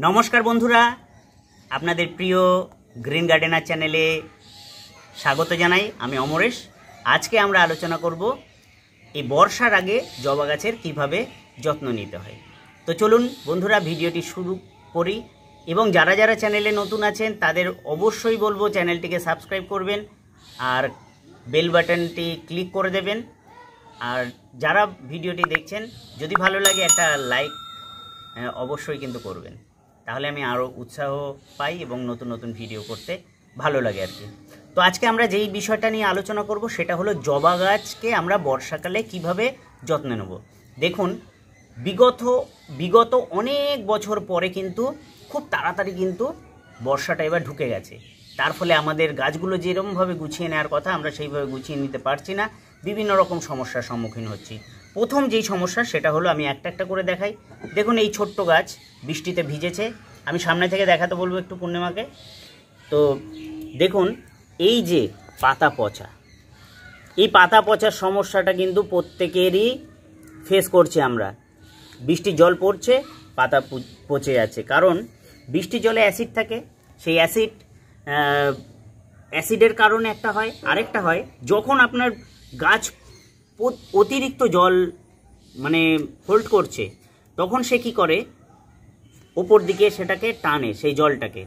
নমস্কার বন্ধুরা, আপনাদের প্রিয় গ্রিন গার্ডেনার চ্যানেলে স্বাগত জানাই। আমি অমরেশ। আজকে আমরা আলোচনা করব এই বর্ষার আগে জবা গাছের কীভাবে যত্ন নিতে হয়। তো চলুন বন্ধুরা, ভিডিওটি শুরু করি। এবং যারা যারা চ্যানেলে নতুন আছেন তাদের অবশ্যই বলবো চ্যানেলটিকে সাবস্ক্রাইব করবেন আর বেল বাটনটি ক্লিক করে দেবেন। আর যারা ভিডিওটি দেখছেন, যদি ভালো লাগে একটা লাইক অবশ্যই কিন্তু করবেন, তাহলে আমি আরও উৎসাহ পাই এবং নতুন নতুন ভিডিও করতে ভালো লাগে আর কি। তো আজকে আমরা যেই বিষয়টা নিয়ে আলোচনা করব সেটা হলো জবা গাছকে আমরা বর্ষাকালে কিভাবে যত্ন নেব। দেখুন, বিগত অনেক বছর পরে কিন্তু খুব তাড়াতাড়ি কিন্তু বর্ষাটা এবার ঢুকে গেছে। তার ফলে আমাদের গাছগুলো যেরকমভাবে গুছিয়ে নেওয়ার কথা আমরা সেইভাবে গুছিয়ে নিতে পারছি না, বিভিন্ন রকম সমস্যার সম্মুখীন হচ্ছি। প্রথম যেই সমস্যা সেটা হলো, আমি একটা একটা করে দেখাই। দেখুন, এই ছোট্ট গাছ বৃষ্টিতে ভিজেছে। আমি সামনে থেকে দেখাতে বলবো একটু পূর্ণিমাকে। তো দেখুন, এই যে পাতা পচা, এই পাতা পচার সমস্যাটা কিন্তু প্রত্যেকেরই ফেস করছি আমরা। বৃষ্টির জল পড়ছে, পাতা পচে যাচ্ছে, কারণ বৃষ্টির জলে অ্যাসিড থাকে। সেই অ্যাসিডের কারণে একটা হয়, আরেকটা হয় যখন আপনার গাছ অতিরিক্ত জল হোল্ড করছে, তখন সে কি করে, ওপর দিকে সেটাকে টানে সেই জলটাকে,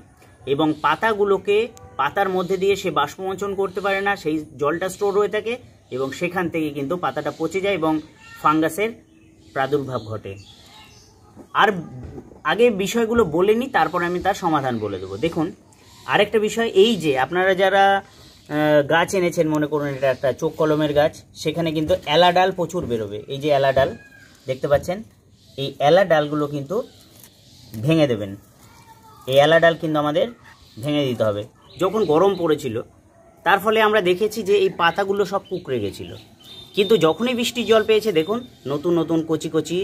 এবং পাতার মধ্যে দিয়ে সে বাষ্পমোচন করতে পারে না, সেই জলটা স্টোর হয়ে থাকে এবং সেখান থেকে কিন্তু পাতাটা পচে যায় এবং ফাঙ্গাসের প্রাদুর্ভাব ঘটে। আর আগে বিষয়গুলো বলে নিই, তারপর আমি তার সমাধান বলে দেবো। দেখুন, আরেকটা বিষয়, এই যে আপনারা যারা গাছ এনেছেন, মনে করুন এটা একটা চোখ কলমের গাছ, সেখানে কিন্তু এলা ডাল প্রচুর বেরোবে। এই যে এলা ডাল দেখতে পাচ্ছেন, এই এলা ডালগুলো কিন্তু ভেঙে দেবেন। এই এলা ডাল কিন্তু আমাদের ভেঙে দিতে হবে। যখন গরম পড়েছিল, তার ফলে আমরা দেখেছি যে এই পাতাগুলো সব কুঁকড়ে গেছিল, কিন্তু যখনই বৃষ্টির জল পেয়েছে, দেখুন নতুন নতুন কচি কচি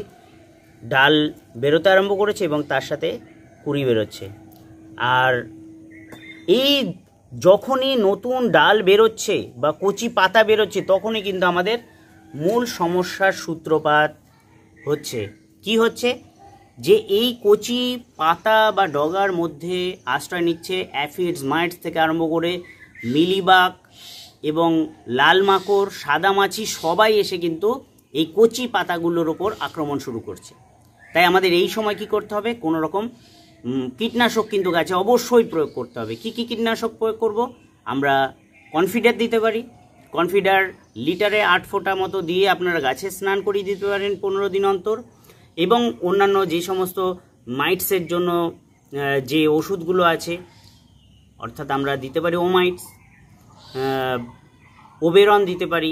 ডাল বেরোতে আরম্ভ করেছে এবং তার সাথে কুঁড়ি বেরোচ্ছে। আর এই যখনই নতুন ডাল বেরোচ্ছে বা কচি পাতা বেরোচ্ছে, তখনই কিন্তু আমাদের মূল সমস্যার সূত্রপাত হচ্ছে। কি হচ্ছে, যে এই কচি পাতা বা ডগার মধ্যে আশ্রয় নিচ্ছে অ্যাফিডস, মাইটস থেকে আরম্ভ করে মিলিবাগ এবং লাল মাকড়, সাদামাছি, সবাই এসে কিন্তু এই কচি পাতাগুলোর ওপর আক্রমণ শুরু করছে। তাই আমাদের এই সময় কি করতে হবে, কোনো রকম কীটনাশক কিন্তু গাছে অবশ্যই প্রয়োগ করতে হবে। কি কি কীটনাশক প্রয়োগ করব? আমরা কনফিডার দিতে পারি। কনফিডার লিটারে 8 ফোঁটা মতো দিয়ে আপনারা গাছে স্নান করিয়ে দিতে পারেন 15 দিন অন্তর। এবং অন্যান্য যে সমস্ত মাইটসের জন্য যে ওষুধগুলো আছে, অর্থাৎ আমরা দিতে পারি ওমাইটস, ওবেরন দিতে পারি,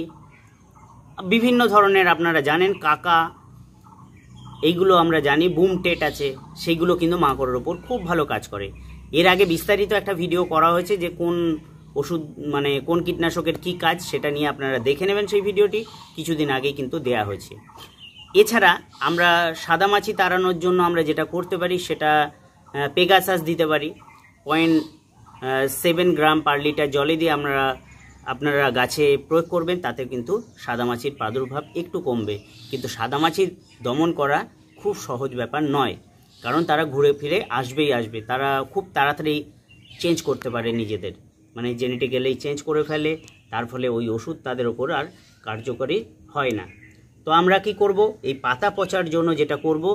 বিভিন্ন ধরনের আপনারা জানেন, কাকা, এইগুলো আমরা জানি, বুম টেট আছে, সেইগুলো কিন্তু মাকড়ের ওপর খুব ভালো কাজ করে। এর আগে বিস্তারিত একটা ভিডিও করা হয়েছে যে কোন ওষুধ কোন কীটনাশকের কি কাজ, সেটা নিয়ে আপনারা দেখে নেবেন। সেই ভিডিওটি কিছুদিন আগেই কিন্তু দেয়া হয়েছে। এছাড়া আমরা সাদামাছি তাড়ানোর জন্য আমরা যেটা করতে পারি, সেটা পেগাসাস দিতে পারি। 0.7 গ্রাম পার লিটার জলে দিয়ে আপনারা গাছে প্রয়োগ করবেন, তাতে কিন্তু সাদামাছির প্রাদুর্ভাব একটু কমবে। কিন্তু সাদামাছি দমন করা খুব সহজ ব্যাপার নয়, কারণ তারা ঘুরে ফিরে আসবে। তারা খুব তাড়াতাড়ি চেঞ্জ করতে পারে নিজেদের, জেনেটিক্যালি চেঞ্জ করে ফেলে। তার ফলে ওই ওষুধ তাদের ওপর আর কার্যকরী হয় না। তো আমরা কি করব, এই পাতা পচার জন্য যেটা করব,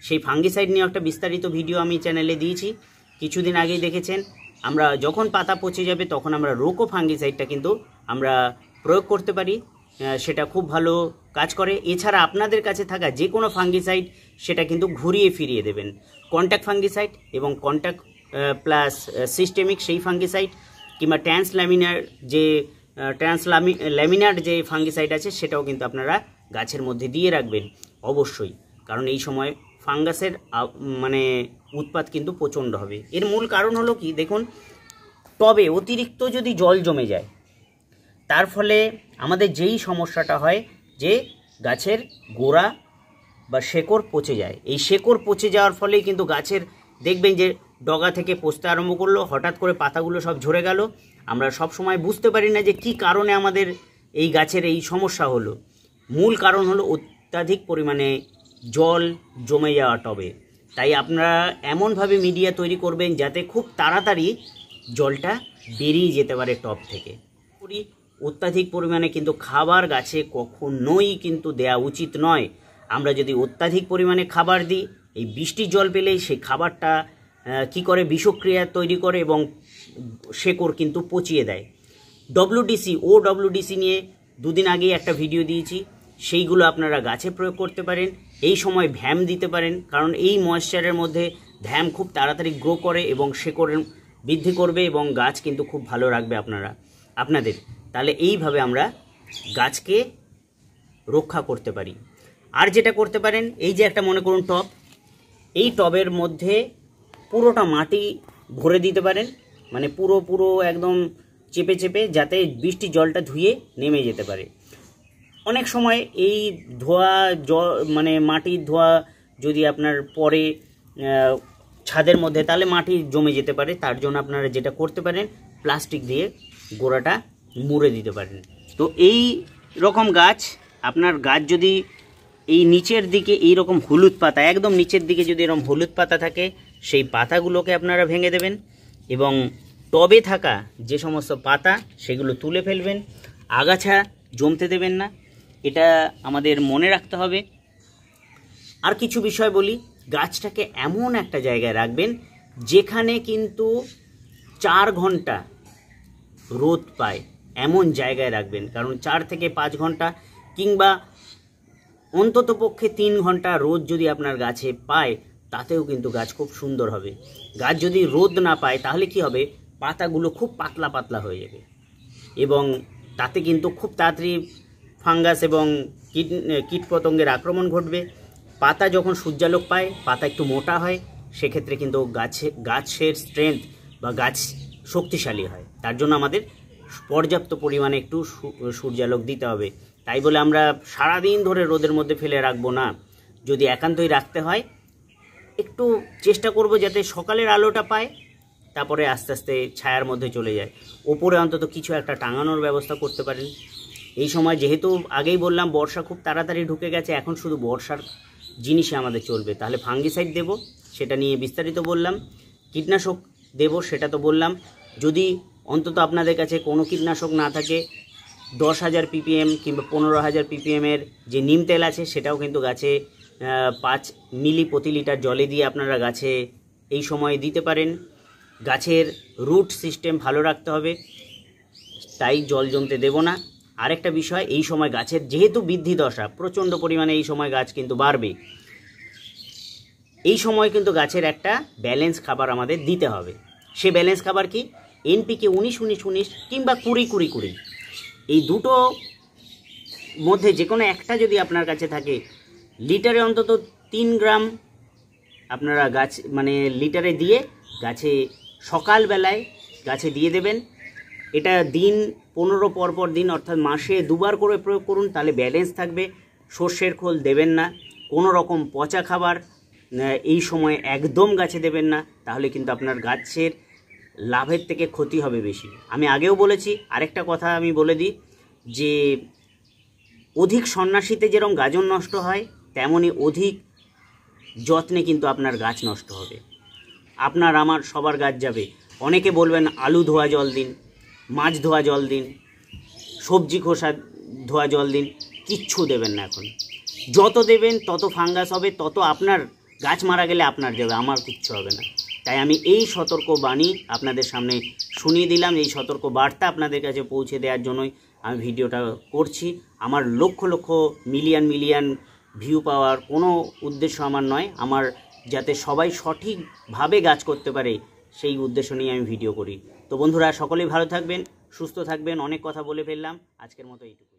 সেই ফাঙ্গিসাইড নিয়ে একটা বিস্তারিত ভিডিও আমি চ্যানেলে দিয়েছি, কিছুদিন আগেই দেখেছেন। আমরা যখন পাতা পচে যাবে, তখন আমরা রোকো ফাঙ্গিসাইডটা কিন্তু আমরা প্রয়োগ করতে পারি, সেটা খুব ভালো কাজ করে। এছাড়া আপনাদের কাছে থাকা যে কোনো ফাঙ্গিসাইড, সেটা কিন্তু ঘুরিয়ে ফিরিয়ে দেবেন। কন্ট্যাক্ট ফাঙ্গিসাইড এবং কন্ট্যাক্ট প্লাস সিস্টেমিক সেই ফাঙ্গিসাইড, কিংবা ট্রান্সল্যামিনার যে ফাঙ্গিসাইড আছে, সেটাও কিন্তু আপনারা গাছের মধ্যে দিয়ে রাখবেন অবশ্যই, কারণ এই সময় ফাঙ্গাসের উৎপাত কিন্তু প্রচণ্ড হবে। এর মূল কারণ হলো কি, দেখুন, টবে অতিরিক্ত যদি জল জমে যায়, তার ফলে আমাদের যেই সমস্যাটা হয়, যে গাছের গোড়া বা শেকড় পচে যায়। এই শেকড় পচে যাওয়ার ফলেই কিন্তু গাছের দেখবেন যে ডগা থেকে পচতে আরম্ভ করলো, হঠাৎ করে পাতাগুলো সব ঝরে গেল। আমরা সব সময় বুঝতে পারি না যে কি কারণে আমাদের এই গাছের এই সমস্যা হলো। মূল কারণ হলো অত্যাধিক পরিমাণে জল জমে যাওয়া টবে। তাই আপনারা এমনভাবে মিডিয়া তৈরি করবেন যাতে খুব তাড়াতাড়ি জলটা বেরিয়ে যেতে পারে টব থেকে। অত্যাধিক পরিমাণে কিন্তু খাবার গাছে কখনোই কিন্তু দেওয়া উচিত নয়। আমরা যদি অত্যাধিক পরিমাণে খাবার দিই, এই বৃষ্টির জল পেলেই সেই খাবারটা কি করে বিষক্রিয়া তৈরি করে এবং শেকড় কিন্তু পচিয়ে দেয়। ওডব্লিউডিসি নিয়ে দুদিন আগেই একটা ভিডিও দিয়েছি, সেইগুলো আপনারা গাছে প্রয়োগ করতে পারেন। এই সময় ভ্যাম দিতে পারেন, কারণ এই ময়েশ্চারের মধ্যে ভ্যাম খুব তাড়াতাড়ি গ্রো করে এবং শেকড়ের বৃদ্ধি করবে এবং গাছ কিন্তু খুব ভালো রাখবে আপনাদের। তাহলে এইভাবে আমরা গাছকে রক্ষা করতে পারি। আর যেটা করতে পারেন, এই যে একটা মনে করুন টব, এই টবের মধ্যে পুরোটা মাটি ভরে দিতে পারেন, মানে পুরো একদম চেপে চেপে, যাতে বৃষ্টির জলটা ধুয়ে নেমে যেতে পারে। অনেক সময় এই ধোয়া জল মানে মাটির ধোয়া যদি আপনার পরে ছাদের মধ্যে, তাহলে মাটি জমে যেতে পারে। তার জন্য আপনারা যেটা করতে পারেন, প্লাস্টিক দিয়ে গোড়াটা মুড়ে দিতে পারেন। তো এই রকম গাছ, আপনার গাছ যদি এই নিচের দিকে এই রকম হলুদ পাতা, একদম নিচের দিকে যদি এরকম হলুদ পাতা থাকে, সেই পাতাগুলোকে আপনারা ভেঙে দেবেন এবং টবে থাকা যে সমস্ত পাতা সেগুলো তুলে ফেলবেন। আগাছা জমতে দেবেন না, এটা আমাদের মনে রাখতে হবে। আর কিছু বিষয় বলি, গাছটাকে এমন একটা জায়গায় রাখবেন যেখানে কিন্তু 4 ঘন্টা রোদ পায়, এমন জায়গায় রাখবেন। কারণ 4 থেকে 5 ঘন্টা কিংবা অন্তত পক্ষে 3 ঘন্টা রোদ যদি আপনার গাছে পায়, তাতেও কিন্তু গাছ খুব সুন্দর হবে। গাছ যদি রোদ না পায়, তাহলে কি হবে, পাতাগুলো খুব পাতলা পাতলা হয়ে যাবে এবং তাতে কিন্তু খুব তাড়াতাড়ি ফাঙ্গাস এবং কীটপতঙ্গের আক্রমণ ঘটবে। পাতা যখন সূর্যালোক পায়, পাতা একটু মোটা হয়, সেক্ষেত্রে কিন্তু গাছের স্ট্রেংথ বা গাছ শক্তিশালী হয়। তার জন্য আমাদের পর্যাপ্ত পরিমাণে একটু সূর্যালোক দিতে হবে। তাই বলে আমরা সারাদিন ধরে রোদের মধ্যে ফেলে রাখবো না। যদি একান্তই রাখতে হয়, একটু চেষ্টা করব যাতে সকালের আলোটা পায়, তারপরে আস্তে আস্তে ছায়ার মধ্যে চলে যায়। ওপরে অন্তত কিছু একটা টাঙানোর ব্যবস্থা করতে পারেন। এই সময় যেহেতু আগেই বললাম বর্ষা খুব তাড়াতাড়ি ঢুকে গেছে, এখন শুধু বর্ষার জিনিসই আমাদের চলবে। তাহলে ফাঙ্গিসাইড দেব, সেটা নিয়ে বিস্তারিত বললাম। কীটনাশক দেব, সেটা তো বললাম। যদি অন্তত আপনাদের কাছে কোনো কীটনাশক না থাকে, 10,000 ppm কিংবা 15,000 ppm যে নিম তেল আছে, সেটাও কিন্তু গাছে 5 মিলি প্রতি লিটার জলে দিয়ে আপনারা গাছে এই সময় দিতে পারেন। গাছের রুট সিস্টেম ভালো রাখতে হবে, তাই জল জমতে দেব না। আরেকটা বিষয়, এই সময় গাছের যেহেতু বৃদ্ধি দশা, প্রচণ্ড পরিমাণে এই সময় গাছ কিন্তু বাড়বে। এই সময় কিন্তু গাছের একটা ব্যালেন্স খাবার আমাদের দিতে হবে। সে ব্যালেন্স খাবার কি, NPK 19-19-19 কিংবা 20-20-20, এই দুটো মধ্যে যে কোনো একটা যদি আপনার কাছে থাকে, লিটারে অন্তত 3 গ্রাম আপনারা গাছ মানে লিটারে দিয়ে গাছে সকালবেলায় গাছে দিয়ে দেবেন। এটা দিন 15 পর দিন, অর্থাৎ মাসে 2 বার করে প্রয়োগ করুন, তাহলে ব্যালেন্স থাকবে। সর্ষের খোল দেবেন না, কোনো রকম পচা খাবার এই সময় একদম গাছে দেবেন না, তাহলে কিন্তু আপনার গাছের লাভের থেকে ক্ষতি হবে বেশি। আমি আগেও বলেছি, আরেকটা কথা আমি বলে দিই, যে অধিক সন্ন্যাসীতে যেরকম গাজন নষ্ট হয়, তেমনি অধিক যত্নে কিন্তু আপনার গাছ নষ্ট হবে। আপনার আমার সবার গাছ যাবে। অনেকে বলবেন আলু ধোয়া জল দিন, মাছ ধোয়া জল দিন, সবজি খোসা ধোয়া জল দিন, কিচ্ছু দেবেন না। এখন যত দেবেন তত ফাঙ্গাস হবে, তত আপনার গাছ মারা গেলে আপনার যাবে, আমার কিচ্ছু হবে না। তাই আমি এই সতর্ক বাণী আপনাদের সামনে শুনিয়ে দিলাম। এই সতর্ক বার্তা আপনাদের কাছে পৌঁছে দেওয়ার জন্যই আমি ভিডিওটা করছি। আমার লক্ষ লক্ষ মিলিয়ন ভিউ পাওয়ার কোনো উদ্দেশ্য আমার নয়, আমার যাতে সবাই সঠিকভাবে গাছ করতে পারে সেই উদ্দেশ্য নিয়ে আমি ভিডিও করি। তো বন্ধুরা, সকলেই ভালো থাকবেন, সুস্থ থাকবেন। অনেক কথা বলে ফেললাম, আজকের মতো এইটুকু।